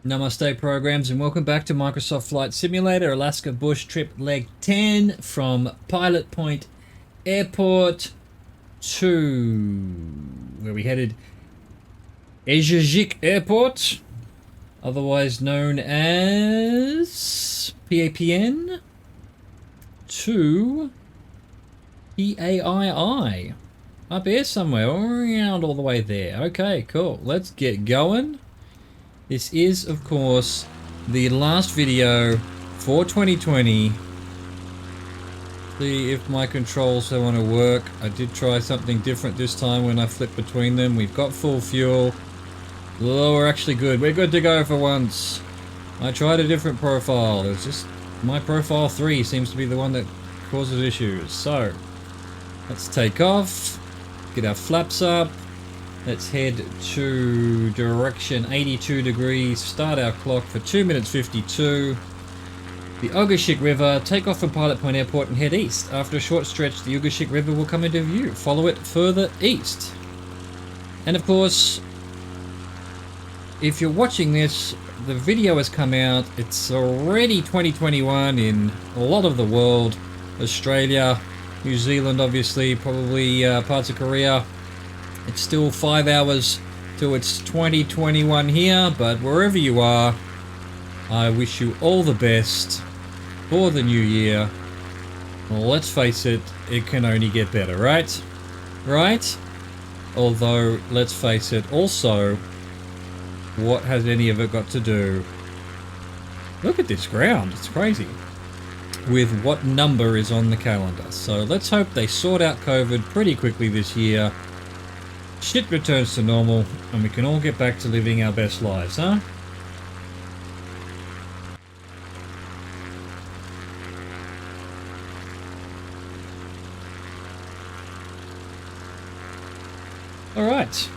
Namaste programs and welcome back to Microsoft Flight Simulator Alaska Bush Trip Leg 10 from Pilot Point Airport to where we headed Ejajik Airport, otherwise known as PAPN to PAII. Up here somewhere, around all the way there. Okay, cool. Let's get going. This is, of course, the last video for 2020. See if my controls want to work. I did try something different this time when I flipped between them. We've got full fuel. Oh, we're actually good. We're good to go for once. I tried a different profile. It's just my profile 3 seems to be the one that causes issues. So, let's take off. Get our flaps up. Let's head to direction 82 degrees, start our clock for 2 minutes 52. The Ugashik River, take off from Pilot Point Airport and head east. After a short stretch, the Ugashik River will come into view. Follow it further east. And of course, if you're watching this, the video has come out. It's already 2021 in a lot of the world. Australia, New Zealand obviously, probably parts of Korea. It's still 5 hours till it's 2021 here, but wherever you are, I wish you all the best for the new year. Well, let's face it, it can only get better, right? Right? Although, let's face it, also, what has any of it got to do? Look at this ground, it's crazy. With what number is on the calendar. So let's hope they sort out COVID pretty quickly this year. Shit returns to normal, and we can all get back to living our best lives, huh? Alright.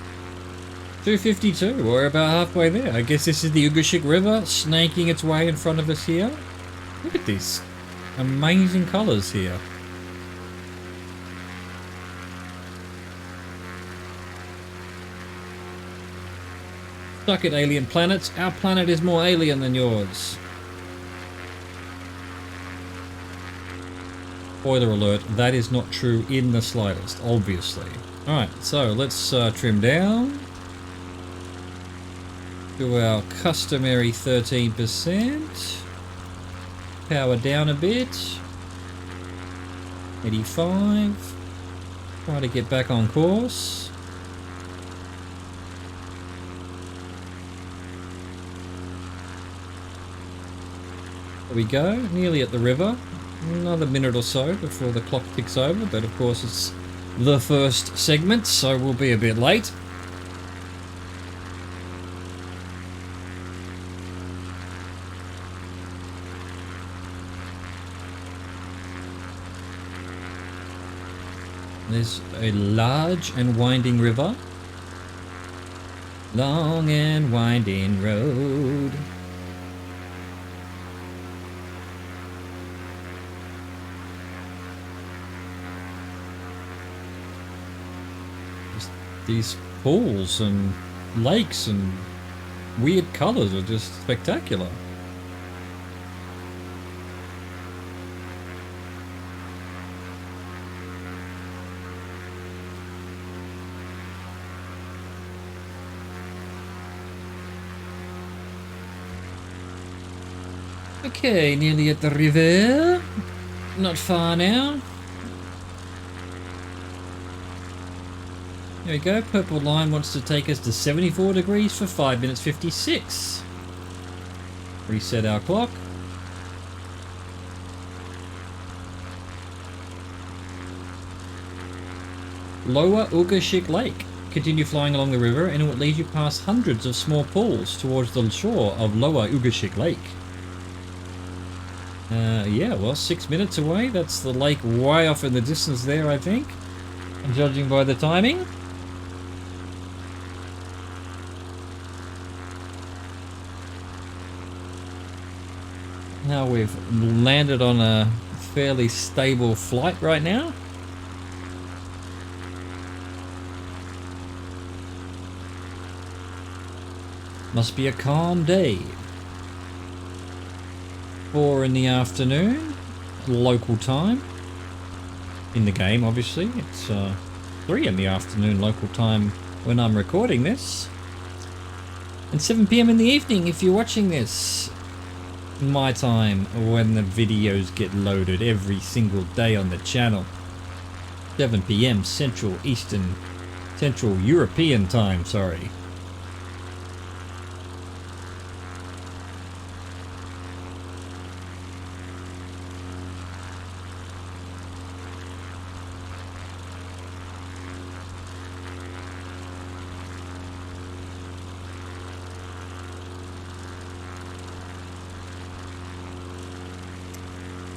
252, we're about halfway there. I guess this is the Ugashik River snaking its way in front of us here. Look at these amazing colours here. Stuck at alien planets. Our planet is more alien than yours. Spoiler alert, that is not true in the slightest, obviously. Alright, so let's trim down to our customary 13%. Power down a bit. 85. Try to get back on course. There we go, nearly at the river. Another minute or so before the clock ticks over, but of course it's the first segment, so we'll be a bit late. There's a large and winding river. Long and winding road. These pools and lakes and weird colours are just spectacular. Okay, nearly at the river. Not far now. There we go, purple line wants to take us to 74 degrees for 5 minutes 56. Reset our clock. Lower Ugashik Lake. Continue flying along the river and it will lead you past hundreds of small pools towards the shore of Lower Ugashik Lake. Yeah, well, 6 minutes away. That's the lake way off in the distance there, I think. Judging by the timing. Now we've landed on a fairly stable flight right now. Must be a calm day. 4 in the afternoon, local time. In the game, obviously. It's 3 in the afternoon, local time when I'm recording this. And 7 PM in the evening if you're watching this. My time when the videos get loaded every single day on the channel. 7 PM Central European time, sorry.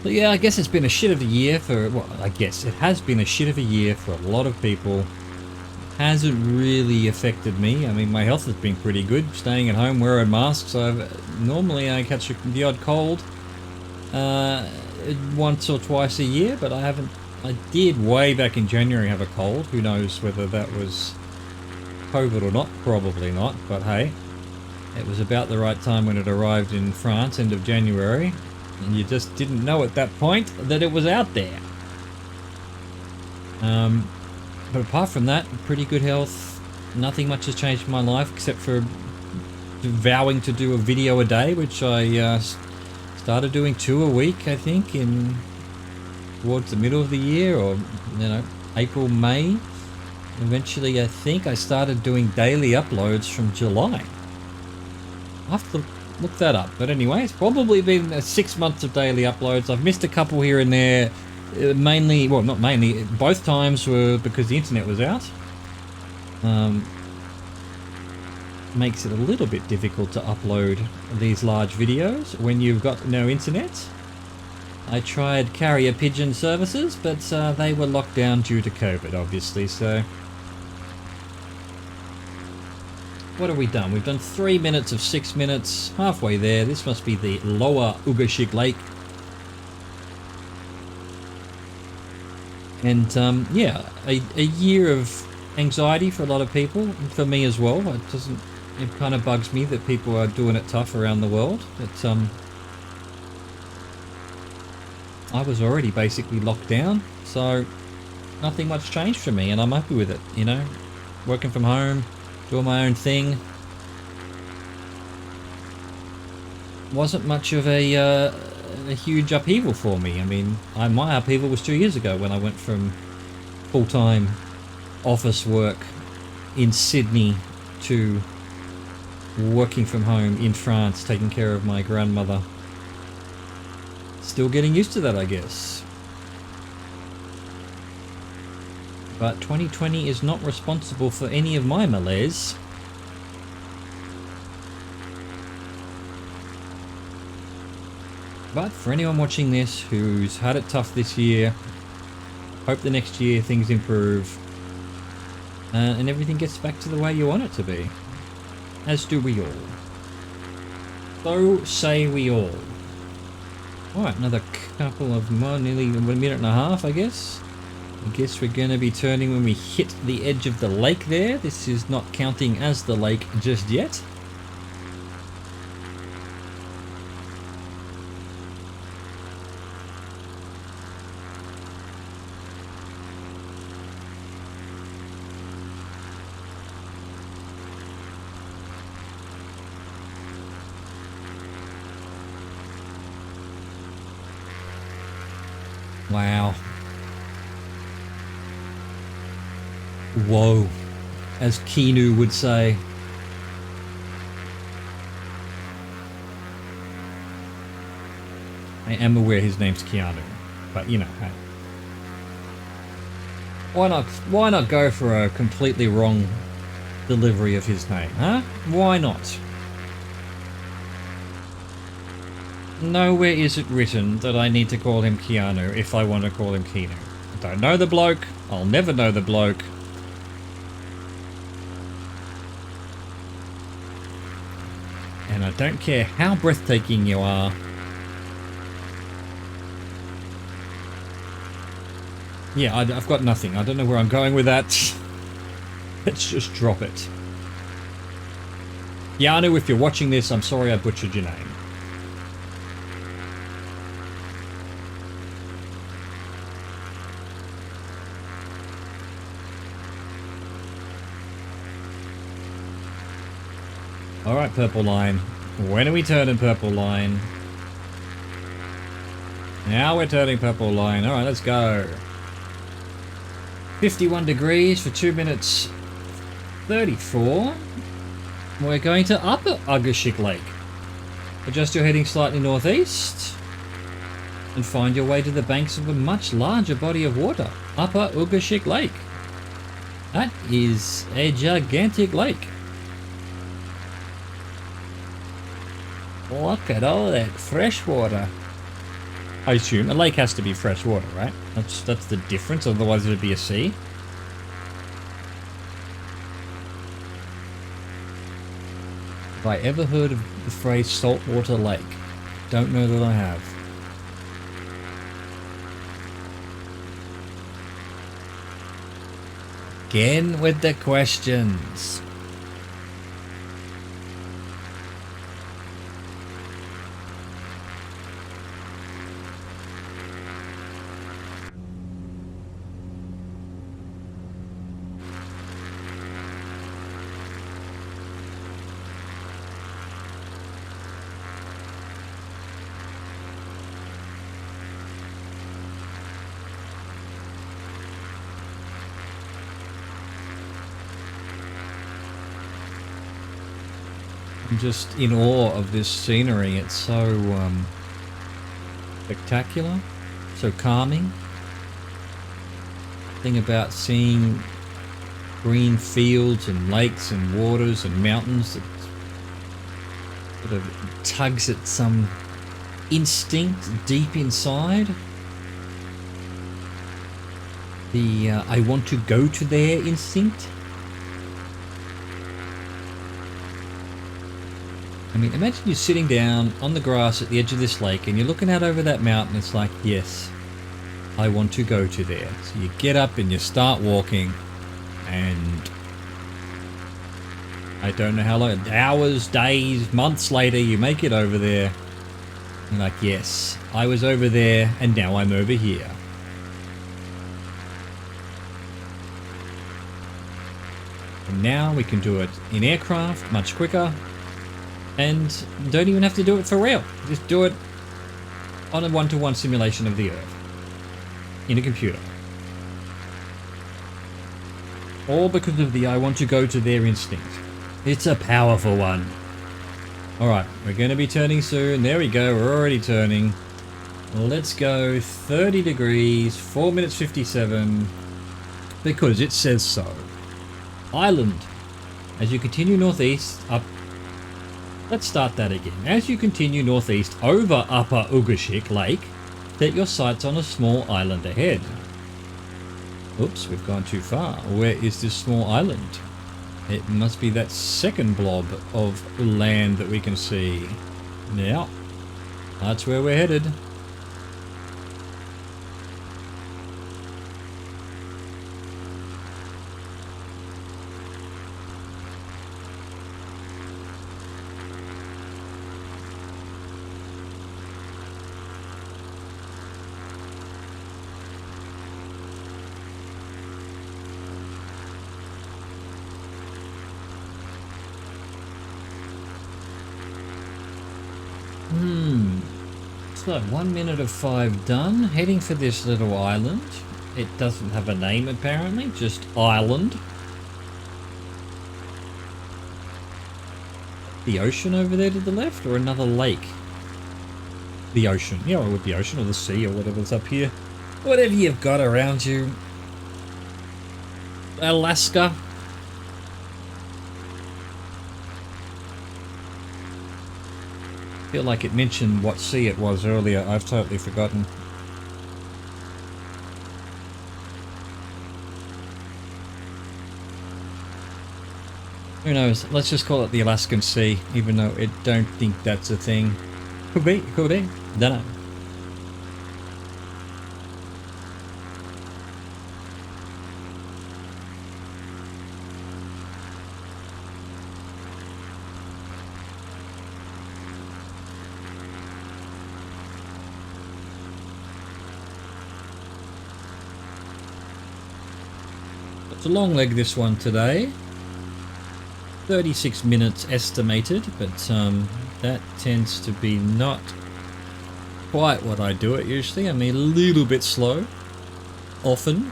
But yeah, I guess it's been a shit of a year for, well, I guess it has been a shit of a year for a lot of people. Hasn't really affected me. I mean, my health has been pretty good. Staying at home, wearing masks. Normally I catch the odd cold once or twice a year, but I haven't. I did way back in January have a cold. Who knows whether that was COVID or not? Probably not, but hey, it was about the right time when it arrived in France, end of January. And you just didn't know at that point that it was out there. But apart from that, pretty good health. Nothing much has changed in my life except for vowing to do a video a day, which I started doing 2 a week, I think, towards the middle of the year, or April, May. Eventually, I think I started doing daily uploads from July. I have to look that up, but anyway, it's probably been 6 months of daily uploads. I've missed a couple here and there, mainly, well, not mainly, both times were because the internet was out. Makes it a little bit difficult to upload these large videos when you've got no internet. I tried carrier pigeon services, but they were locked down due to COVID, obviously, so... What have we done? We've done 3 minutes of 6 minutes, halfway there. This must be the lower Ugashik Lake. And yeah, a year of anxiety for a lot of people, for me as well. It kind of bugs me that people are doing it tough around the world. But I was already basically locked down, so nothing much changed for me, and I'm happy with it, you know? Working from home, doing my own thing. Wasn't much of a huge upheaval for me. I mean, my upheaval was 2 years ago when I went from full-time office work in Sydney to working from home in France, taking care of my grandmother. Still getting used to that, I guess. But 2020 is not responsible for any of my malaise. But for anyone watching this who's had it tough this year, hope the next year things improve and everything gets back to the way you want it to be. As do we all. So say we all. Alright, another couple of more, nearly a minute and a half, I guess. I guess we're going to be turning when we hit the edge of the lake there. This is not counting as the lake just yet. Wow. Whoa, as Keanu would say. I am aware his name's Keanu, but you know, hey. Why not go for a completely wrong delivery of his name, huh? Why not? Nowhere is it written that I need to call him Keanu if I want to call him Keanu. I don't know the bloke, I'll never know the bloke. And I don't care how breathtaking you are. Yeah, I've got nothing. I don't know where I'm going with that. Let's just drop it. Yanu, if you're watching this, I'm sorry I butchered your name. Alright, purple line. When are we turning purple line? Now we're turning purple line. Alright, let's go. 51 degrees for 2 minutes 34. We're going to Upper Ugashik Lake. Adjust your heading slightly northeast and find your way to the banks of a much larger body of water. Upper Ugashik Lake. That is a gigantic lake. Look at all that fresh water. I assume a lake has to be fresh water, right? That's the difference, otherwise it would be a sea. Have I ever heard of the phrase saltwater lake? Don't know that I have. Again with the questions. I'm just in awe of this scenery. It's so spectacular, so calming. Thing about seeing green fields and lakes and waters and mountains that sort of tugs at some instinct deep inside. The I want to go to there instinct. I mean, imagine you're sitting down on the grass at the edge of this lake and you're looking out over that mountain. It's like, yes, I want to go to there. So you get up and you start walking, and I don't know how long, hours, days, months later, you make it over there. You're like, yes, I was over there and now I'm over here. And now we can do it in aircraft much quicker. And don't even have to do it for real. Just do it on a one-to-one simulation of the Earth in a computer. All because of the I want to go to there instinct. It's a powerful one. Alright, we're going to be turning soon. There we go, we're already turning. Let's go 30 degrees, 4 minutes 57. Because it says so. Island. As you continue northeast, up. Let's start that again. As you continue northeast over Upper Ugashik Lake, set your sights on a small island ahead. Oops, we've gone too far. Where is this small island? It must be that second blob of land that we can see. Yeah, that's where we're headed. So 1 minute of 5 done. Heading for this little island. It doesn't have a name apparently, just island. The ocean over there to the left, or another lake? The ocean. Yeah, it would be ocean or the sea or whatever's up here. Whatever you've got around you. Alaska. I feel like it mentioned what sea it was earlier. I've totally forgotten. Who knows? Let's just call it the Alaskan Sea, even though I don't think that's a thing. Could be, could be. Don't know. It's a long leg, this one today. 36 minutes estimated, but that tends to be not quite what I do it usually. I mean, a little bit slow, often.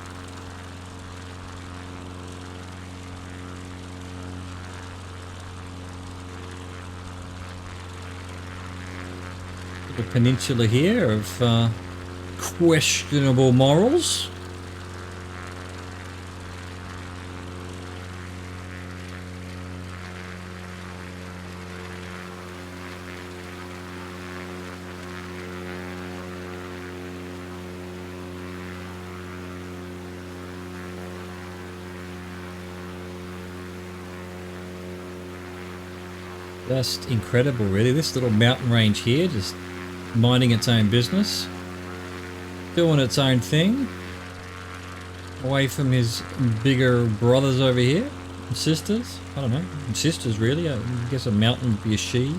The peninsula here of questionable morals. Just incredible, really. This little mountain range here, just minding its own business, doing its own thing, away from his bigger brothers over here, and sisters. I don't know, sisters really. I guess a mountain would be a she.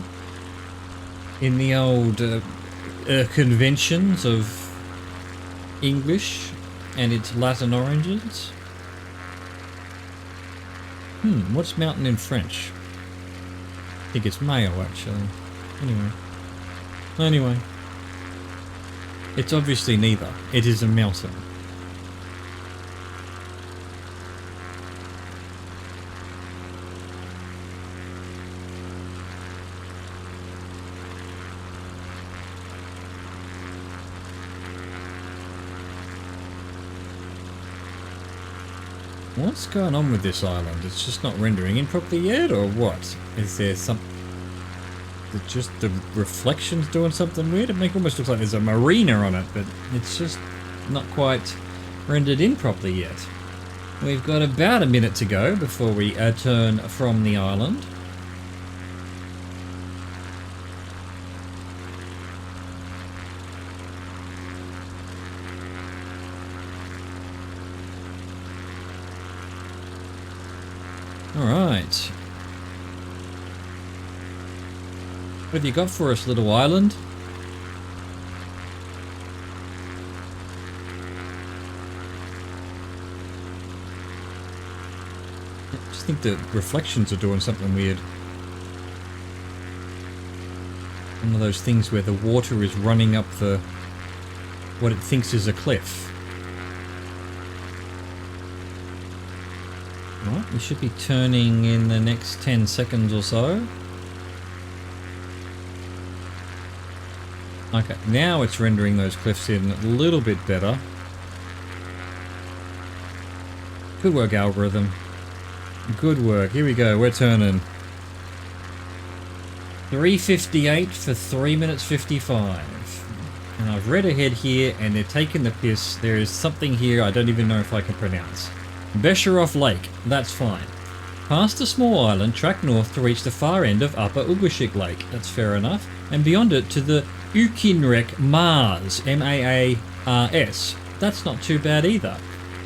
In the old conventions of English and its Latin origins. What's mountain in French? I think it's Mayo, actually. Anyway. It's obviously neither. It is a mountain. What's going on with this island? It's just not rendering in properly yet, or what? Is there some... Is it just the reflections doing something weird? It almost looks like there's a marina on it, but it's just not quite rendered in properly yet. We've got about a minute to go before we turn from the island. Alright. What have you got for us, little island? I just think the reflections are doing something weird. One of those things where the water is running up the... what it thinks is a cliff. Right, we should be turning in the next 10 seconds or so. Okay, now it's rendering those cliffs in a little bit better. Good work, algorithm. Good work. Here we go, we're turning. 3:58 for 3 minutes 55. And I've read ahead here and they're taking the piss. There is something here I don't even know if I can pronounce. Besharov Lake, that's fine. Past a small island, track north to reach the far end of Upper Ugashik Lake, that's fair enough. And beyond it to the Ukinrek Mars, M-A-A-R-S. That's not too bad either.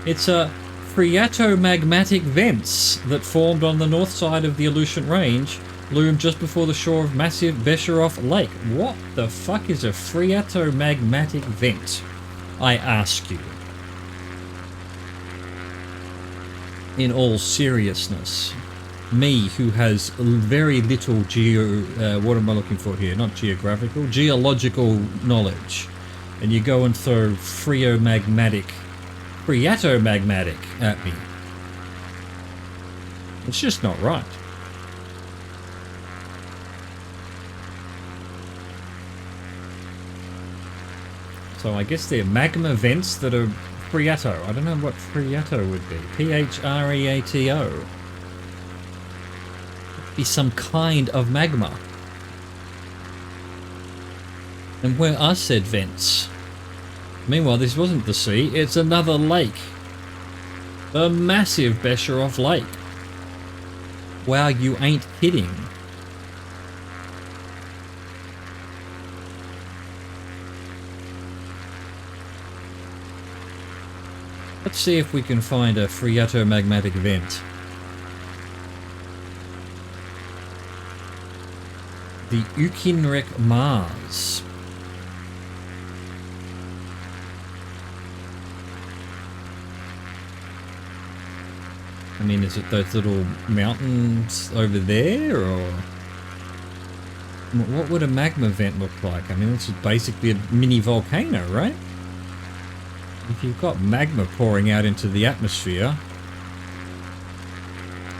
It's a phreatomagmatic vents that formed on the north side of the Aleutian Range, loomed just before the shore of massive Besharov Lake. What the fuck is a phreatomagmatic vent? I ask you. In all seriousness, me who has very little what am I looking for here? Not geographical, geological knowledge. And you go and throw phreatomagmatic at me. It's just not right. So I guess they're magma vents that are phreato. I don't know what phreato would be. P-H-R-E-A-T-O. Be some kind of magma. And where are said vents? Meanwhile, this wasn't the sea, it's another lake. The massive Besharov Lake. Wow, you ain't kidding. Let's see if we can find a phreatomagmatic vent. The Ukinrek Mars. I mean, is it those little mountains over there, or what would a magma vent look like? I mean, this is basically a mini volcano, right? If you've got magma pouring out into the atmosphere,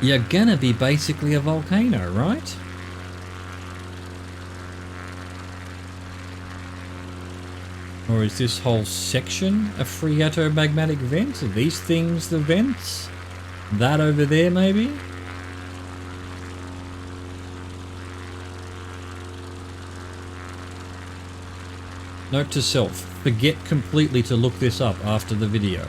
you're gonna be basically a volcano, right? Or is this whole section a phreatomagmatic vent? Are these things the vents? That over there, maybe? Note to self, forget completely to look this up after the video.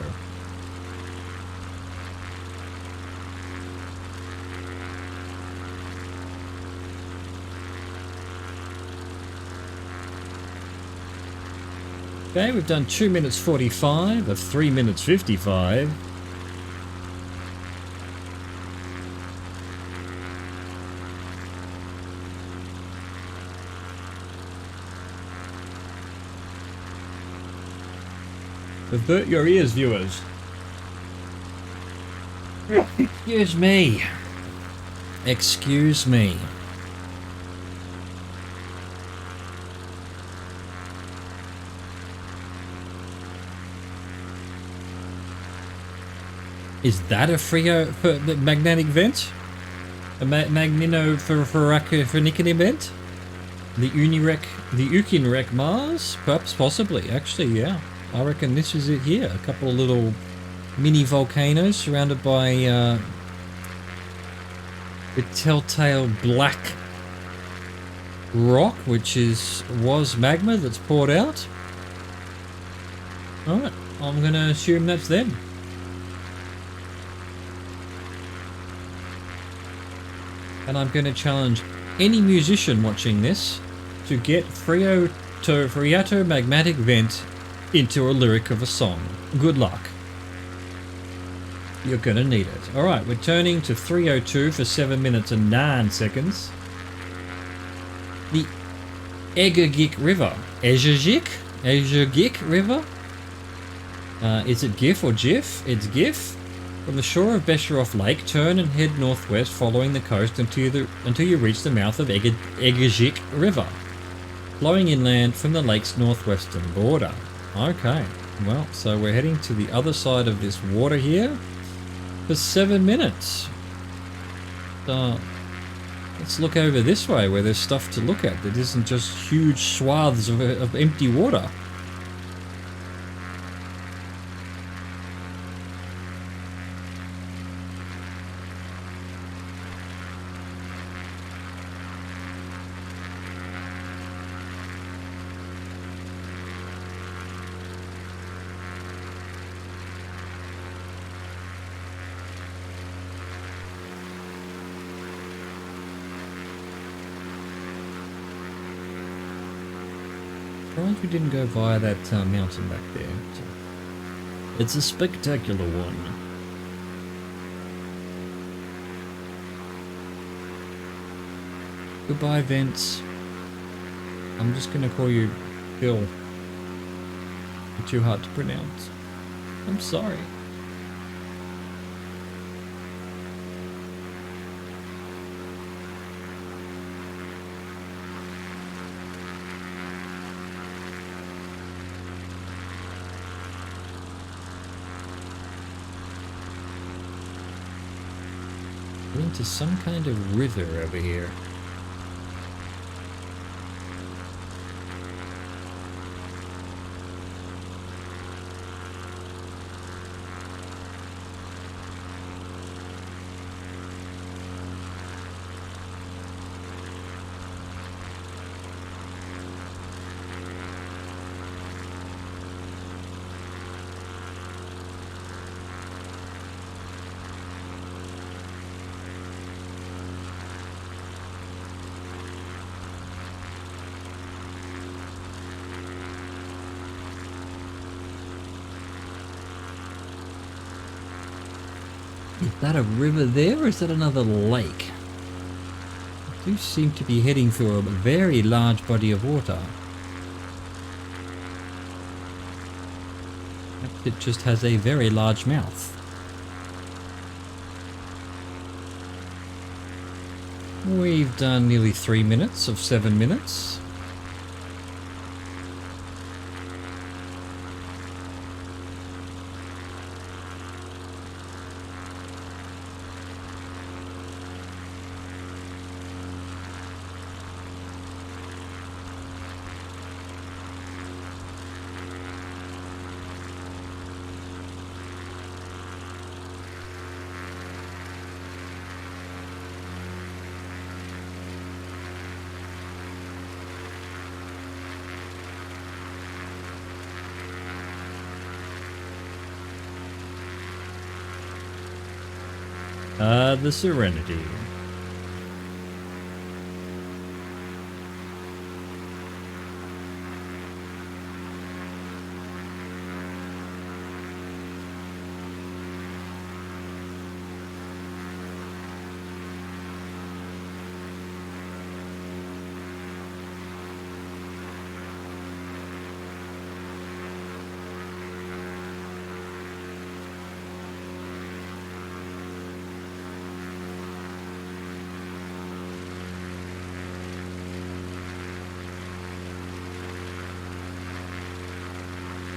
Okay, we've done 2 minutes 45 of 3 minutes 55. Avert your ears, viewers. Excuse me. Excuse me. Is that a magnetic vent? A magnetophoriconic event? The Ukinrek Mars? Perhaps, possibly. Actually, yeah. I reckon this is it here. A couple of little mini volcanoes surrounded by the telltale black rock, which was magma that's poured out. Alright, I'm going to assume that's them. And I'm going to challenge any musician watching this to get phreatomagmatic vent into a lyric of a song. Good luck. You're going to need it. Alright, we're turning to 302 for 7 minutes and 9 seconds. The Egegik River. Egegik River? Is it GIF or GIF? It's GIF. From the shore of Besheroff Lake, turn and head northwest following the coast until you reach the mouth of Egegik River, flowing inland from the lake's northwestern border. Okay, well, so we're heading to the other side of this water here for 7 minutes. Let's look over this way where there's stuff to look at that isn't just huge swaths of empty water. Surprised we didn't go via that mountain back there. It's a spectacular one. Goodbye, Vince. I'm just gonna call you Bill. You're too hard to pronounce. I'm sorry. Into some kind of river over here. Is that a river there, or is that another lake? I do seem to be heading through a very large body of water. Perhaps it just has a very large mouth. We've done nearly 3 minutes of 7 minutes. The Serenity.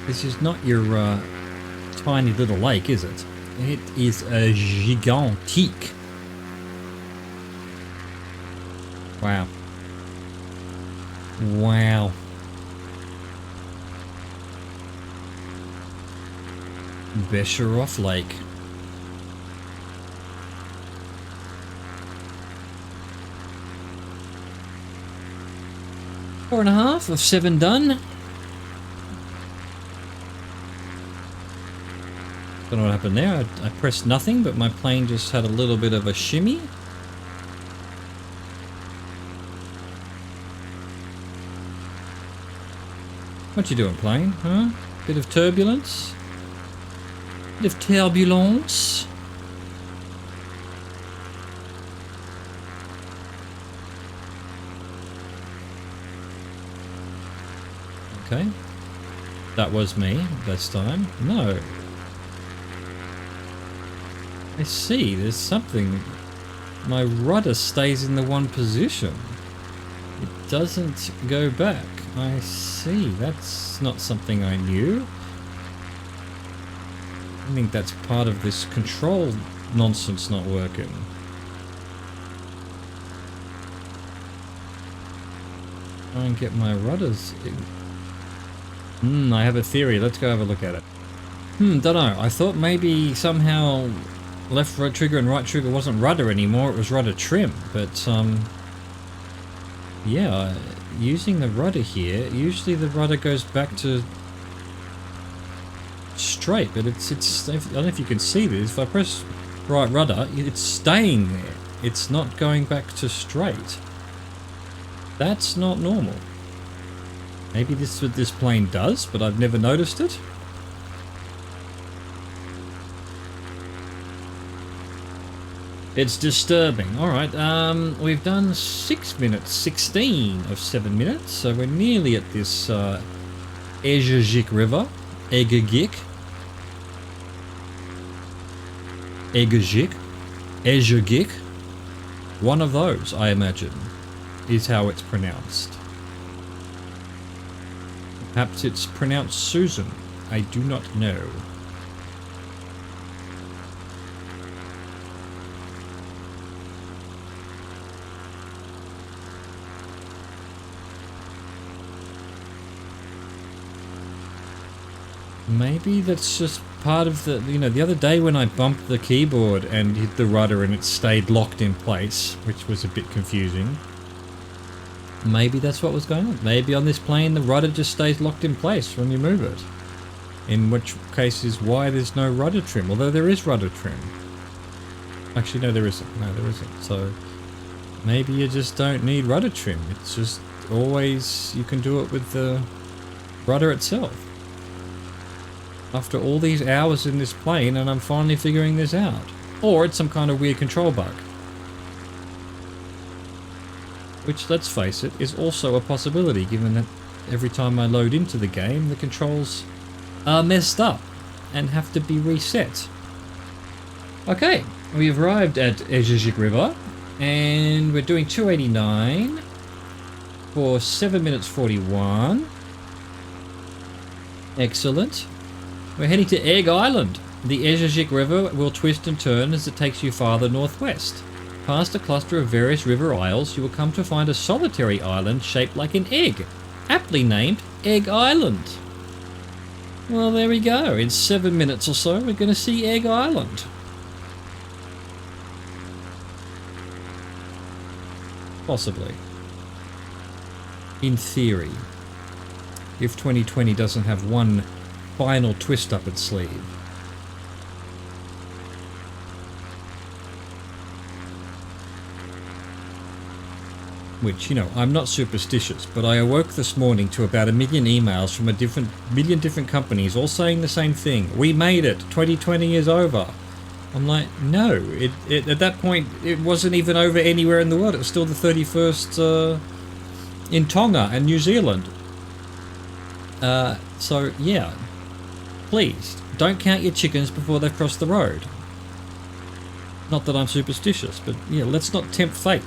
This is not your tiny little lake, is it? It is a gigantique. Wow. Wow. Besheroff Lake. Four and a half of 7 done. Don't know what happened there. I pressed nothing, but my plane just had a little bit of a shimmy. What you doing, plane? Huh? Bit of turbulence? Bit of turbulence? Okay. That was me this time. No. I see, there's something. My rudder stays in the one position. It doesn't go back. I see, that's not something I knew. I think that's part of this control nonsense not working. Try and get my rudders in. I have a theory, let's go have a look at it. Don't know, I thought maybe somehow left right trigger and right trigger wasn't rudder anymore, it was rudder trim, but yeah, using the rudder here, usually the rudder goes back to straight, but it's I don't know if you can see this, if I press right rudder, it's staying there, it's not going back to straight. That's not normal. Maybe this is what this plane does, but I've never noticed it. It's disturbing. Alright, we've done 6 minutes, 16 of 7 minutes, so we're nearly at this Egejik River. Egejik. Egejik. Egejik. One of those, I imagine, is how it's pronounced. Perhaps it's pronounced Susan. I do not know. Maybe that's just part of the, you know, the other day when I bumped the keyboard and hit the rudder and it stayed locked in place, which was a bit confusing. Maybe that's what was going on. Maybe on this plane the rudder just stays locked in place when you move it. In which case is why there's no rudder trim, although there is rudder trim. Actually, no, there isn't. No, there isn't. So maybe you just don't need rudder trim. It's just always, you can do it with the rudder itself. After all these hours in this plane, and I'm finally figuring this out. Or it's some kind of weird control bug. Which, let's face it, is also a possibility, given that every time I load into the game, the controls are messed up and have to be reset. Okay, we've arrived at Egejik River. And we're doing 289 for 7 minutes 41. Excellent. We're heading to Egg Island. The Ezhajik River will twist and turn as it takes you farther northwest. Past a cluster of various river isles, you will come to find a solitary island shaped like an egg, aptly named Egg Island. Well, there we go. In 7 minutes or so, we're going to see Egg Island. Possibly. In theory. If 2020 doesn't have one final twist up its sleeve. Which, you know, I'm not superstitious, but I awoke this morning to about 1 million emails from a million different companies all saying the same thing. We made it. 2020 is over. I'm like, no. At that point, it wasn't even over anywhere in the world. It was still the 31st in Tonga and New Zealand. So, yeah. Please, don't count your chickens before they've crossed the road. Not that I'm superstitious, but yeah, let's not tempt fate.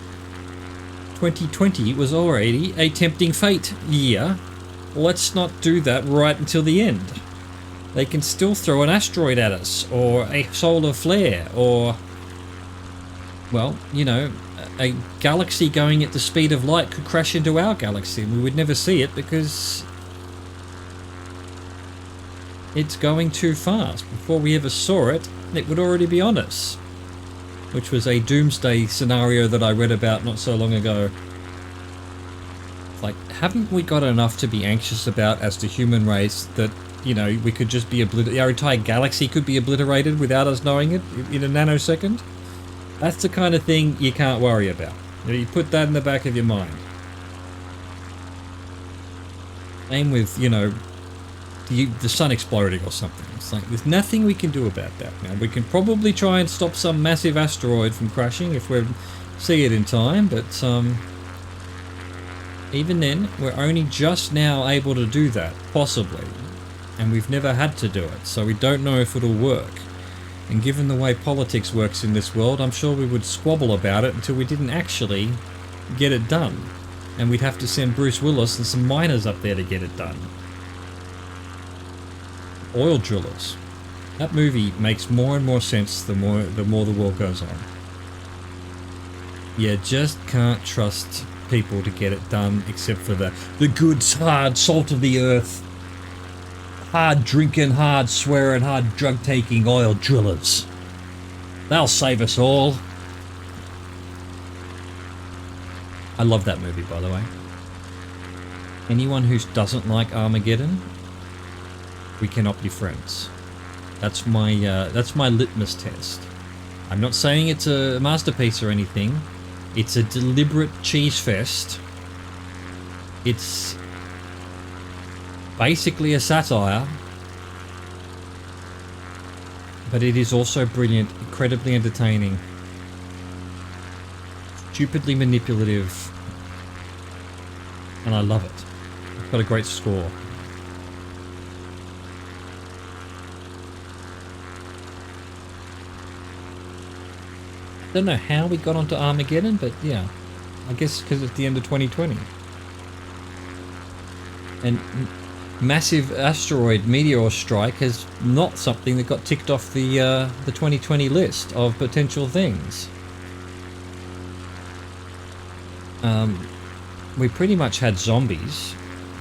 2020 was already a tempting fate year. Let's not do that right until the end. They can still throw an asteroid at us, or a solar flare, or, well, you know, a galaxy going at the speed of light could crash into our galaxy and we would never see it because it's going too fast. Before we ever saw it, it would already be on us. Which was a doomsday scenario that I read about not so long ago. Like, haven't we got enough to be anxious about as the human race that, you know, we could just be our entire galaxy could be obliterated without us knowing it in a nanosecond? That's the kind of thing you can't worry about. You put that in the back of your mind. Same with, you know, the sun exploding or something. It's like, there's nothing we can do about that now. We can probably try and stop some massive asteroid from crashing if we see it in time, but even then, we're only just now able to do that, possibly. And we've never had to do it, so we don't know if it'll work. And given the way politics works in this world, I'm sure we would squabble about it until we didn't actually get it done. And we'd have to send Bruce Willis and some miners up there to get it done. Oil drillers. That movie makes more and more sense the more the world goes on. You just can't trust people to get it done except for the good, hard salt of the earth, hard drinking, hard swearing, hard drug taking oil drillers. They'll save us all. I love that movie, by the way. Anyone who doesn't like Armageddon, we cannot be friends. That's my litmus test. I'm not saying it's a masterpiece or anything. It's a deliberate cheese fest. It's basically a satire, but it is also brilliant, incredibly entertaining, stupidly manipulative, and I love it. It's got a great score. Don't know how we got onto Armageddon, but yeah, I guess because it's the end of 2020. And massive asteroid meteor strike is not something that got ticked off the 2020 list of potential things. We pretty much had zombies.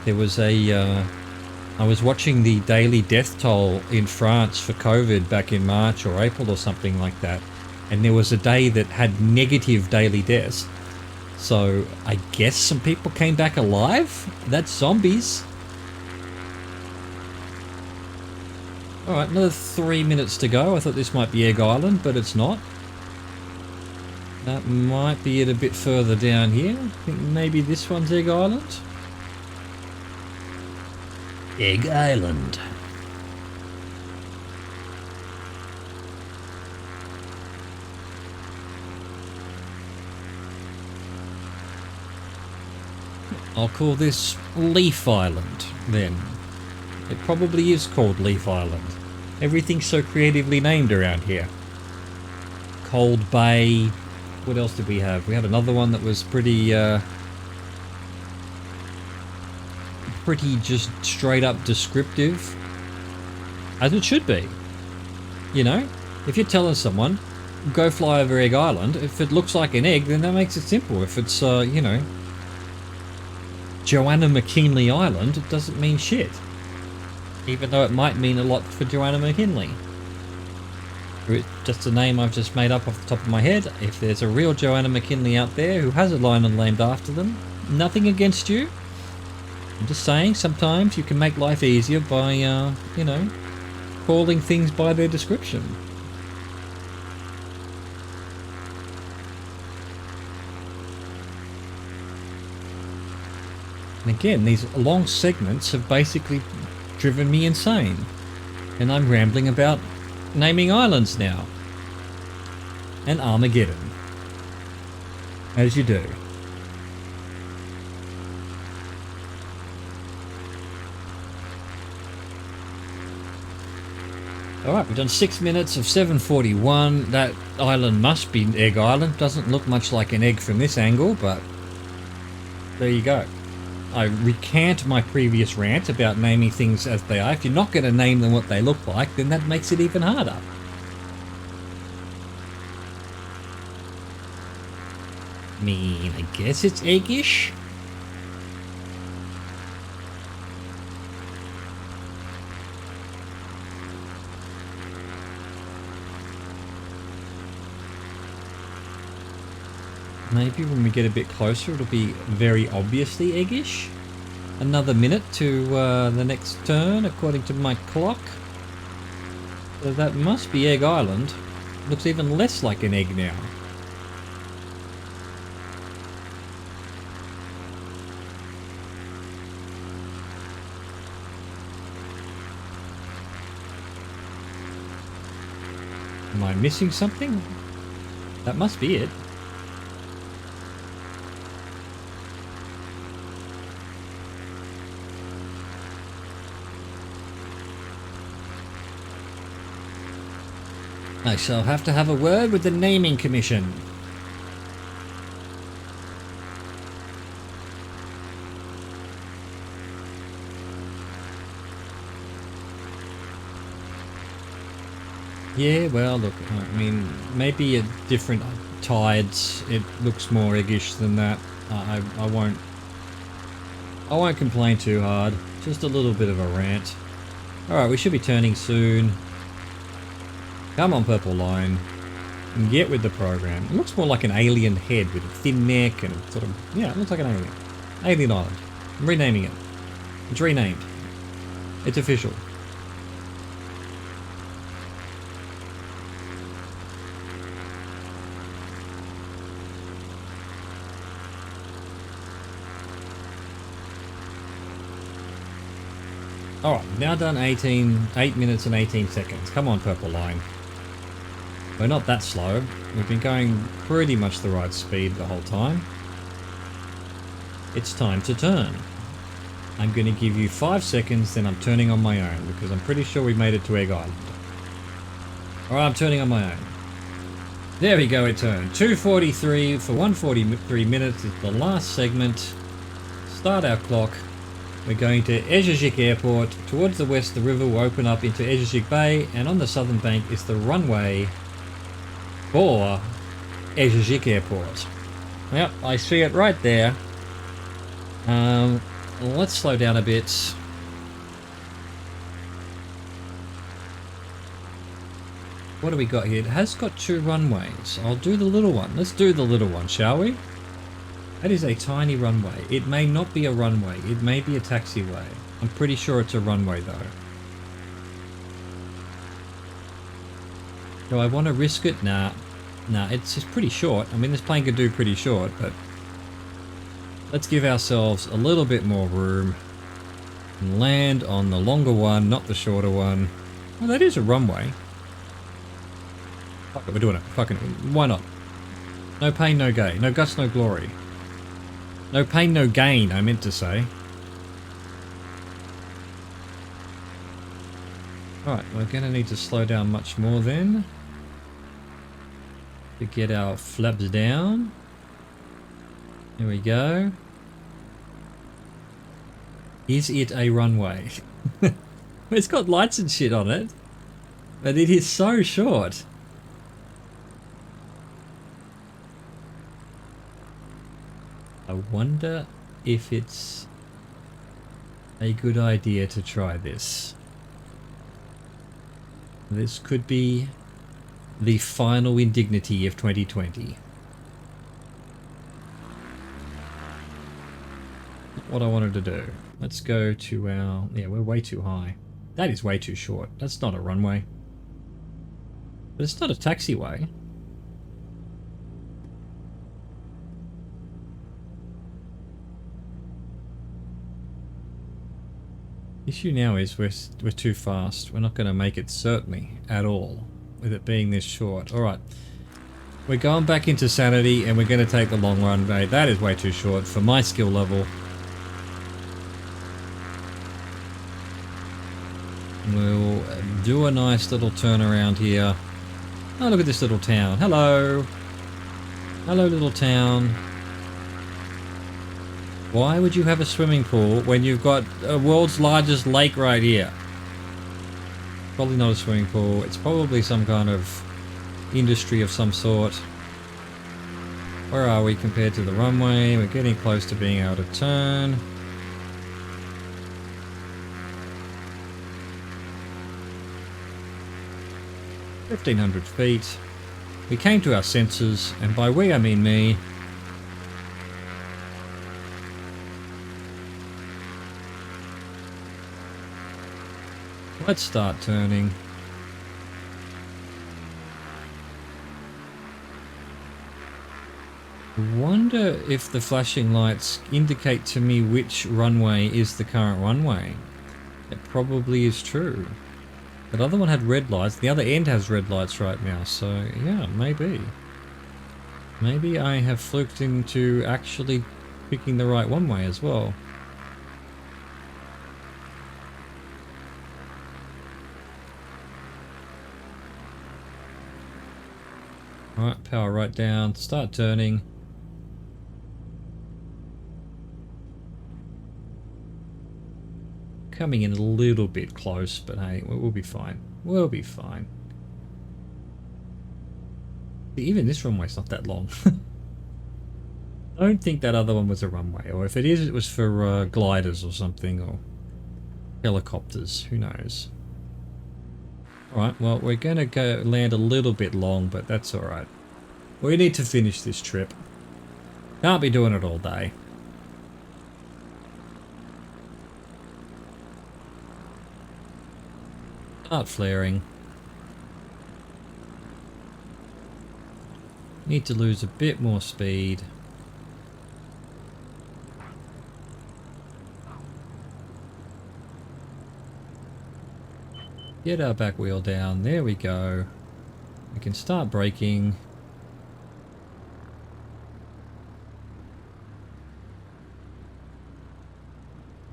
There was I was watching the daily death toll in France for COVID back in March or April or something like that. And there was a day that had negative daily deaths. So I guess some people came back alive? That's zombies. Alright, another 3 minutes to go. I thought this might be Egg Island, but it's not. That might be it a bit further down here. I think maybe this one's Egg Island. Egg Island. I'll call this Leaf Island, then. It probably is called Leaf Island. Everything's so creatively named around here. Cold Bay, What else did we have? We had another one that was pretty just straight up descriptive. As it should be. You know? If you're telling someone, go fly over Egg Island, if it looks like an egg, then that makes it simple. If it's, you know, Joanna McKinley Island, it doesn't mean shit. Even though it might mean a lot for Joanna McKinley. It's just a name I've just made up off the top of my head. If there's a real Joanna McKinley out there who has an island named after them, nothing against you. I'm just saying, sometimes you can make life easier by, you know, calling things by their description. And again, these long segments have basically driven me insane. And I'm rambling about naming islands now. And Armageddon. As you do. Alright, we've done 6 minutes of 7:41. That island must be Egg Island. Doesn't look much like an egg from this angle, but there you go. I recant my previous rant about naming things as they are. If you're not going to name them what they look like, then that makes it even harder. I mean, I guess it's eggish. Maybe when we get a bit closer it'll be very obviously eggish. Another minute to the next turn according to my clock. So that must be Egg Island. Looks even less like an egg now. Am I missing something? That must be it. I shall have to have a word with the naming commission. Yeah, well, look, I mean, maybe at different tides it looks more eggish than that. I won't complain too hard. Just a little bit of a rant. Alright, we should be turning soon. Come on, purple line. And get with the program. It looks more like an alien head with a thin neck and sort of... Yeah, it looks like an alien. Alien Island. I'm renaming it. It's renamed. It's official. Alright, now done 8 minutes and 18 seconds. Come on, purple line. We're not that slow. We've been going pretty much the right speed the whole time. It's time to turn. I'm going to give you 5 seconds, then I'm turning on my own, because I'm pretty sure we made it to Egg Island. Alright, I'm turning on my own. There we go, it turned. 2:43 for 1:43 minutes is the last segment. Start our clock. We're going to Ejajik Airport. Towards the west, the river will open up into Ejajik Bay, and on the southern bank is the runway for Ejajik Airport. Yep, I see it right there. Let's slow down a bit. What do we got here? It has got 2 runways. I'll do the little one. Let's do the little one, shall we? That is a tiny runway. It may not be a runway. It may be a taxiway. I'm pretty sure it's a runway though. Do I want to risk it? Nah. Nah, it's just pretty short. I mean, this plane could do pretty short, but let's give ourselves a little bit more room and land on the longer one, not the shorter one. Well, that is a runway. Fuck it, we're doing it. Fucking, why not? No pain, no gain. No guts, no glory. No pain, no gain, I meant to say. Alright, we're going to need to slow down much more then. to get our flaps down. There we go. Is it a runway? It's got lights and shit on it, but it is so short. I wonder if it's a good idea to try this. This could be the final indignity of 2020. Not what I wanted to do. Let's go to our... Yeah, we're way too high. That is way too short. That's not a runway. But it's not a taxiway. Issue now is we're too fast. We're not going to make it certainly at all with it being this short. Alright. We're going back into sanity and we're going to take the long runway. That is way too short for my skill level. We'll do a nice little turnaround here. Oh, look at this little town. Hello. Hello, little town. Why would you have a swimming pool when you've got a world's largest lake right here? Probably not a swimming pool. It's probably some kind of industry of some sort. Where are we compared to the runway? We're getting close to being able to turn. (1,500 feet). We came to our senses, and by we I mean me. Let's start turning. I wonder if the flashing lights indicate to me which runway is the current runway. It probably is true. That other one had red lights. The other end has red lights right now, so yeah, maybe. Maybe I have fluked into actually picking the right runway as well. Alright, power right down, start turning. Coming in a little bit close, but hey, we'll be fine. We'll be fine. Even this runway's not that long. I don't think that other one was a runway, or if it is, it was for gliders or something, or helicopters, who knows. Alright, well, we're gonna go land a little bit long, but that's alright. We need to finish this trip. Can't be doing it all day. Start flaring. Need to lose a bit more speed. Get our back wheel down. There we go. We can start braking.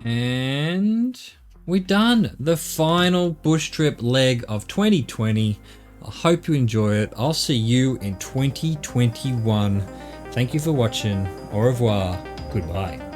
And we're done. The final bush trip leg of 2020. I hope you enjoy it. I'll see you in 2021. Thank you for watching. Au revoir. Goodbye.